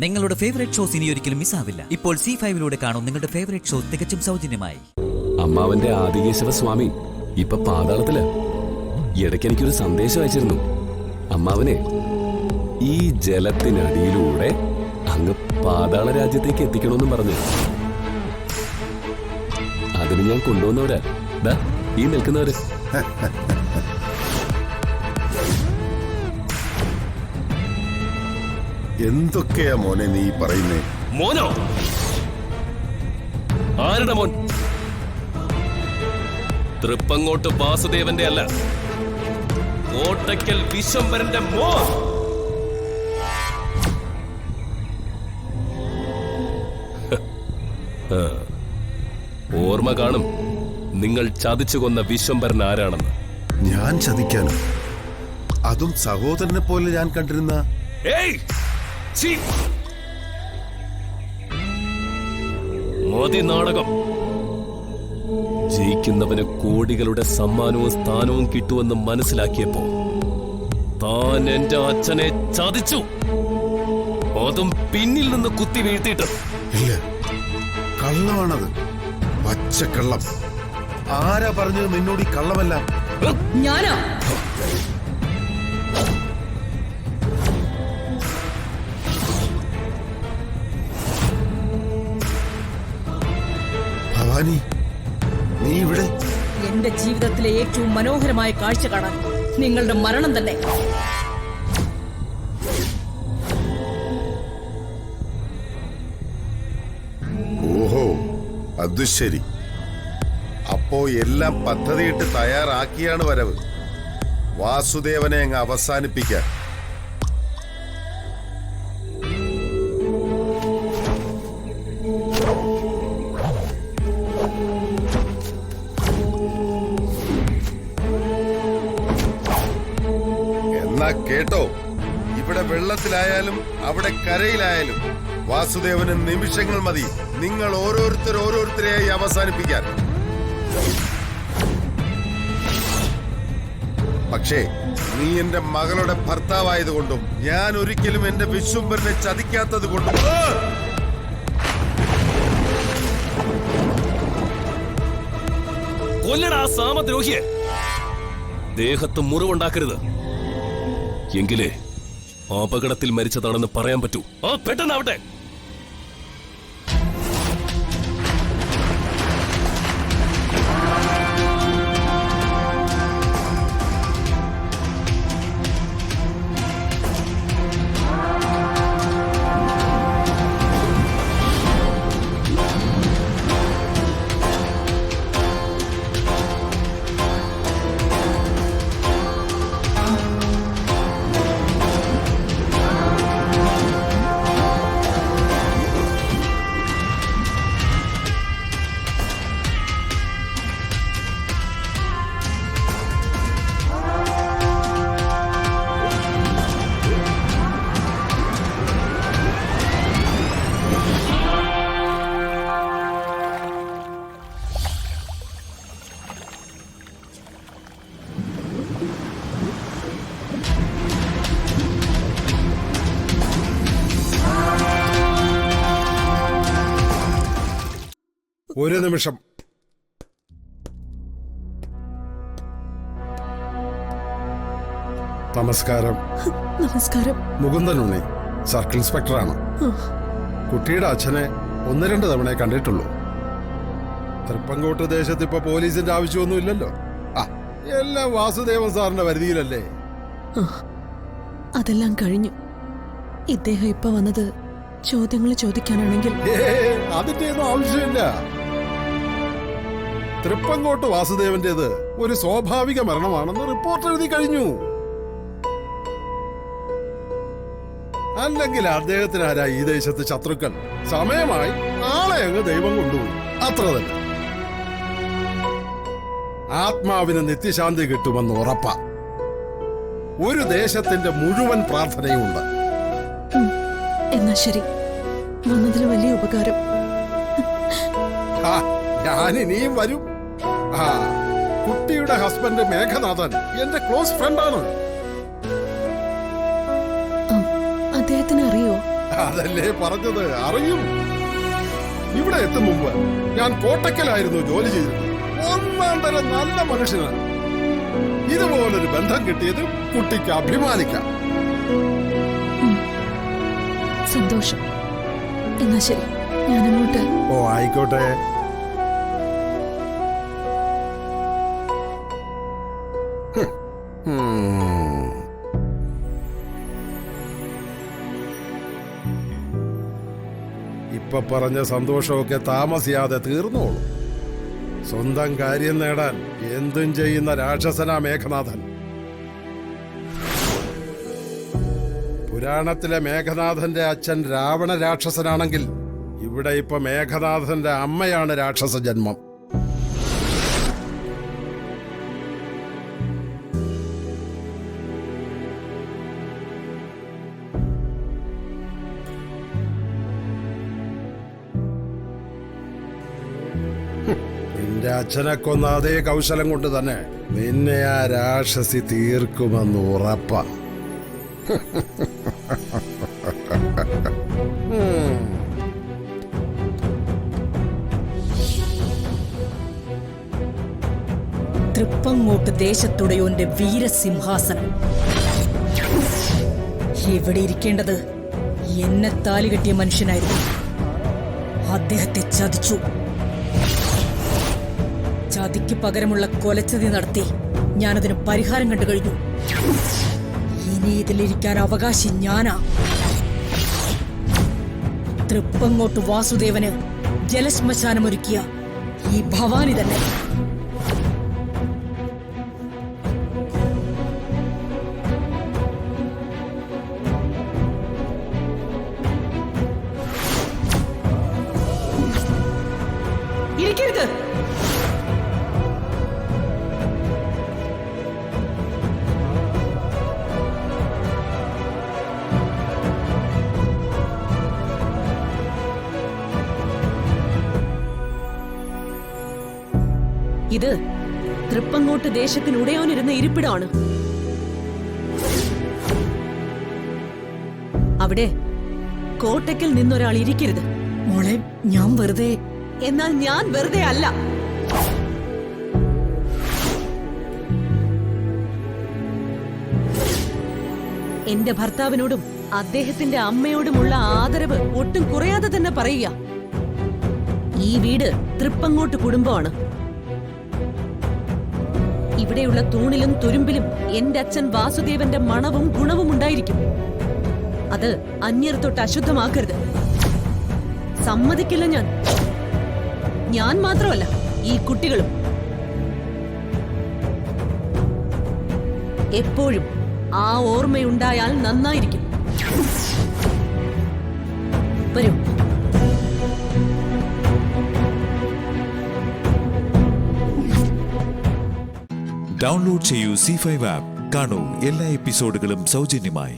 നിങ്ങളുടെ favourite shows ഇനി ഒരിക്കലും മിസ്സാവില്ല. ഇപ്പോൾ C5 കാണും നിങ്ങളുടെ ഫേവറേറ്റ് ഷോ തികച്ചും സൗജന്യമായി. അമ്മാവന്റെ ആദികേശവ സ്വാമി ഇപ്പൊ പാതാളത്തില്. ഇടയ്ക്ക് എനിക്കൊരു സന്ദേശം അയച്ചിരുന്നു. അമ്മാവനെ ഈ ജലത്തിനടിയിലൂടെ അങ്ങ് പാതാള രാജ്യത്തേക്ക് എത്തിക്കണമെന്നും പറഞ്ഞു. അതിന് ഞാൻ കൊണ്ടുവന്നവരാ ദാ ഈ നിൽക്കുന്നവര്. എന്തൊക്കെയാ മോനെ നീ പറയുന്നേ? മോനോ? ആരുടെ മോൻ? തൃപ്പങ്ങോട്ട് വാസുദേവന്റെ അല്ല, കോട്ടയ്ക്കൽ വിശ്വംഭരന്റെ മോൻ. ഓർമ്മ കാണും നിങ്ങൾ ചതിച്ചു കൊന്ന വിശ്വംഭരൻ ആരാണെന്ന്. ഞാൻ ചതിക്കാനോ? അതും സഹോദരനെ പോലെ ഞാൻ കണ്ടിരുന്ന. മതി നാടകം. ജയിക്കുന്നവന് കോടികളുടെ സമ്മാനവും സ്ഥാനവും കിട്ടുമെന്ന് മനസ്സിലാക്കിയപ്പോ താൻ എന്റെ അച്ഛനെ ചതിച്ചു. അതും പിന്നിൽ നിന്ന് കുത്തി വീഴ്ത്തിയിട്ട്. ഇല്ല, കള്ളമാണത്, പച്ചക്കള്ളം. ആരാ പറഞ്ഞത് നിന്നോട് ഈ കള്ളമല്ല? ഞാനോ? ഭവാനി, നീ ഇവിടെ? എന്റെ ജീവിതത്തിലെ ഏറ്റവും മനോഹരമായ കാഴ്ച കാണാൻ നിങ്ങളുടെ മരണം തന്നെ. ഓഹോ, അത് ശരി. അപ്പോ എല്ലാം പദ്ധതിയിട്ട് തയ്യാറാക്കിയാണ് വരവ്. വാസുദേവനെ അങ്ങ് അവസാനിപ്പിക്കാൻ. എന്നാ കേട്ടോ, ഇവിടെ വെള്ളത്തിലായാലും അവിടെ കരയിലായാലും വാസുദേവന് നിമിഷങ്ങൾ മതി നിങ്ങൾ ഓരോരുത്തരെയായി അവസാനിപ്പിക്കാൻ. പക്ഷേ നീ എന്റെ മകളുടെ ഭർത്താവായതുകൊണ്ടും ഞാൻ ഒരിക്കലും എന്റെ വിശ്വംഭരനെ ചതിക്കാത്തത് കൊണ്ടും കൊല്ലടാ സാമദ്രോഹിയെ. ദേഹത്ത് മുറിവുണ്ടാക്കരുത്, എങ്കിലേ അപകടത്തിൽ മരിച്ചതാണെന്ന് പറയാൻ പറ്റൂ. പെട്ടെന്നാവട്ടെ. ഒരു നിമിഷം. നമസ്കാരം. നമസ്കാരം. മുകുന്ദനുണ്ണി, സർക്കിൾ ഇൻസ്പെക്ടറാണ്. കുട്ടിയുടെ അച്ഛനെ 1-2 തവണ കണ്ടിട്ടുള്ളൂ. തൃപ്പങ്കോട്ട് ദേശത്ത് ഇപ്പൊ പോലീസിന്റെ ആവശ്യമൊന്നുമില്ലല്ലോ. എല്ലാം വാസുദേവൻ സാറിന്റെ പരിധിയിലല്ലേ? അതെല്ലാം കഴിഞ്ഞു. ഇദ്ദേഹം ഇപ്പൊ വന്നത് ചോദ്യങ്ങൾ ചോദിക്കാനാണെങ്കിൽ അതിന്റെ ഒന്നും ആവശ്യമില്ല. തൃപ്പങ്കോട്ട് വാസുദേവന്റേത് ഒരു സ്വാഭാവിക മരണമാണെന്ന് റിപ്പോർട്ട് എഴുതി കഴിഞ്ഞു. അല്ലെങ്കിൽ അദ്ദേഹത്തിന് ആരാ ഈ ദേശത്ത് ശത്രുക്കൾ? സമയമായി ആളെ അങ്ങ് ദൈവം കൊണ്ടുപോയി, അത്ര തന്നെ. ആത്മാവിന് നിത്യശാന്തി കിട്ടുമെന്ന് ഉറപ്പാ. ഒരു ദേശത്തിന്റെ മുഴുവൻ പ്രാർത്ഥനയുണ്ട്. എന്നാ ശരി, വന്നതിൽ വലിയ ഉപകാരം. ഞാനിനിയും വരും. കുട്ടിയുടെ ഹസ്ബൻഡ് മേഘനാഥൻ എന്റെ ക്ലോസ് ഫ്രണ്ടാണ്. അദ്ദേഹത്തിന് അറിയോ? അതല്ലേ പറഞ്ഞത്, അറിയും. ഇവിടെ എത്തും മുമ്പ് ഞാൻ കോട്ടക്കലായിരുന്നു ജോലി ചെയ്തിരുന്നത്. ഒന്നാം തരം നല്ല മനുഷ്യനാണ്. ഇതുപോലൊരു ബന്ധം കിട്ടിയത് കുട്ടിക്ക് അഭിമാനിക്കാം. സന്തോഷം. എന്നാ ശരി, ഞാനങ്ങോട്ട്. ഓ ആയിക്കോട്ടെ. ഇപ്പൊ പറഞ്ഞ സന്തോഷമൊക്കെ താമസിയാതെ തീർന്നോളൂ. സ്വന്തം കാര്യം നേടാൻ എന്തും ചെയ്യുന്ന രാക്ഷസനാ മേഘനാഥൻ. പുരാണത്തിലെ മേഘനാഥന്റെ അച്ഛൻ രാവണ രാക്ഷസനാണെങ്കിൽ ഇവിടെ ഇപ്പൊ മേഘനാഥന്റെ അമ്മയാണ് രാക്ഷസ ജന്മം. നിന്റെ അച്ഛനെ കൊന്ന അതേ കൗശലം കൊണ്ട് തന്നെ നിന്നെ ആ രാക്ഷസി തീർക്കുമെന്ന് ഉറപ്പാ. തൃപ്പങ്ങോട്ട് ദേശത്തുടയോന്റെ വീരസിംഹാസനം ഇവിടെ ഇരിക്കേണ്ടത് എന്നെ താലി കെട്ടിയ മനുഷ്യനായിരുന്നു. അദ്ദേഹത്തെ ചതിച്ചു. ചതിക്ക് പകരമുള്ള കൊലച്ചതി നടത്തി ഞാനതിന് പരിഹാരം കണ്ടു കഴിഞ്ഞു. ഇനി ഇതിലിരിക്കാൻ അവകാശി ഞാനാ. തൃപ്പങ്ങോട്ട് വാസുദേവന് ജലശ്മശാനമൊരുക്കിയ ഈ ഭവാനി തന്നെ. ഇരിക്കരുത്. ഇത് തൃപ്പങ്ങോട്ട് ദേശത്തിനുടയോനിരുന്ന ഇരിപ്പിടമാണ്. അവിടെ കോട്ടയ്ക്കൽ നിന്നൊരാൾ ഇരിക്കരുത്. മോളെ, ഞാൻ വെറുതെ. എന്നാൽ ഞാൻ വെറുതെ അല്ല. എന്റെ ഭർത്താവിനോടും അദ്ദേഹത്തിന്റെ അമ്മയോടുമുള്ള ആദരവ് ഒട്ടും കുറയാതെ തന്നെ പറയുക. ഈ വീട് തൃപ്പങ്ങോട്ട് കുടുംബമാണ്. ഇവിടെയുള്ള തൂണിലും തുരുമ്പിലും എന്റെ അച്ഛൻ വാസുദേവന്റെ മണവും ഗുണവും ഉണ്ടായിരിക്കും. അത് അന്യർ തൊട്ട് അശുദ്ധമാക്കരുത്. സമ്മതിക്കില്ല ഞാൻ. ഞാൻ മാത്രമല്ല, ഈ കുട്ടികളും. എപ്പോഴും ആ ഓർമ്മയുണ്ടായാൽ നന്നായിരിക്കും. വരൂ. ഡൗൺലോഡ് ചെയ്യൂ C5 ആപ്പ്. കാണൂ എല്ലാ എപ്പിസോഡുകളും സൗജന്യമായി.